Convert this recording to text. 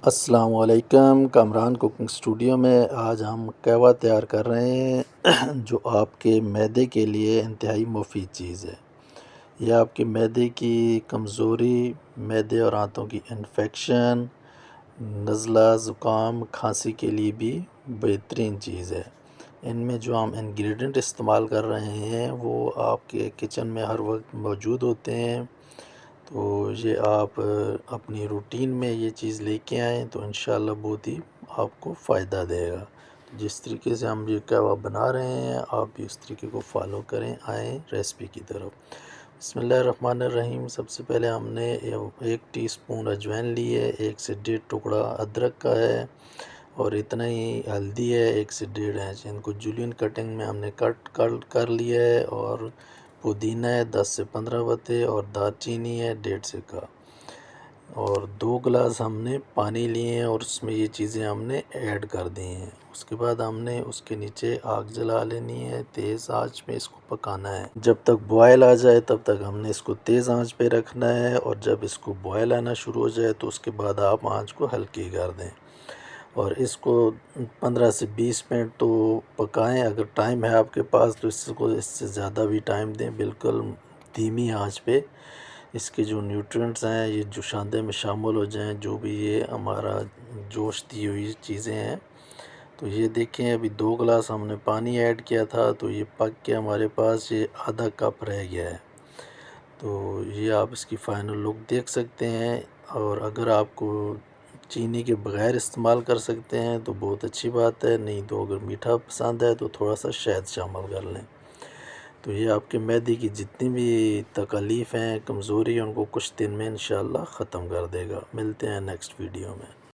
السلام علیکم، Kamran cooking studio میں آج ہم قہوہ تیار کر رہے ہیں جو آپ کے معدے کے لیے انتہائی مفید چیز ہے۔ یہ آپ کے معدے کی کمزوری، معدے اور آنتوں کی انفیکشن، نزلہ، زکام، کھانسی کے لیے بھی بہترین چیز ہے۔ ان میں جو ہم انگریڈینٹ استعمال کر رہے ہیں وہ آپ کے کچن میں ہر وقت موجود ہوتے ہیں، تو یہ آپ اپنی روٹین میں یہ چیز لے کے آئیں تو انشاءاللہ بہت ہی آپ کو فائدہ دے گا۔ جس طریقے سے ہم یہ قہوہ بنا رہے ہیں آپ بھی اس طریقے کو فالو کریں، آئیں ریسپی کی طرف۔ بسم اللہ الرحمن الرحیم۔ سب سے پہلے ہم نے 1 ٹی اسپون اجوائن لی ہے، 1 سے 1.5 ٹکڑا ادرک کا ہے اور اتنا ہی ہلدی ہے 1 سے 1.5 انچ۔ ان کو جولین کٹنگ میں ہم نے کٹ کر لیا ہے، اور پودینہ ہے 10 سے 15 پتے، اور دار چینی ہے 1.5 کا، اور 2 گلاس ہم نے پانی لیے ہیں اور اس میں یہ چیزیں ہم نے ایڈ کر دی ہیں۔ اس کے بعد ہم نے اس کے نیچے آگ جلا لینی ہے، تیز آنچ پہ اس کو پکانا ہے جب تک بوائل آ جائے، تب تک ہم نے اس کو تیز آنچ پہ رکھنا ہے، اور جب اس کو بوائل آنا شروع ہو جائے تو اس کے بعد آپ آنچ کو ہلکی کر دیں اور اس کو 15 سے 20 منٹ تو پکائیں۔ اگر ٹائم ہے آپ کے پاس تو اس سے زیادہ بھی ٹائم دیں، بالکل دھیمی آنچ پہ۔ اس کے جو نیوٹرینٹس ہیں یہ جوشاندے میں شامل ہو جائیں، جو بھی یہ ہمارا جوش دی ہوئی چیزیں ہیں۔ تو یہ دیکھیں ابھی 2 گلاس ہم نے پانی ایڈ کیا تھا تو یہ پک کے ہمارے پاس یہ آدھا کپ رہ گیا ہے۔ تو یہ آپ اس کی فائنل لک دیکھ سکتے ہیں، اور اگر آپ کو چینی کے بغیر استعمال کر سکتے ہیں تو بہت اچھی بات ہے، نہیں تو اگر میٹھا پسند ہے تو تھوڑا سا شہد شامل کر لیں۔ تو یہ آپ کے معدے کی جتنی بھی تکالیف ہیں، کمزوری ہیں، ان کو کچھ دن میں انشاءاللہ ختم کر دے گا۔ ملتے ہیں نیکسٹ ویڈیو میں۔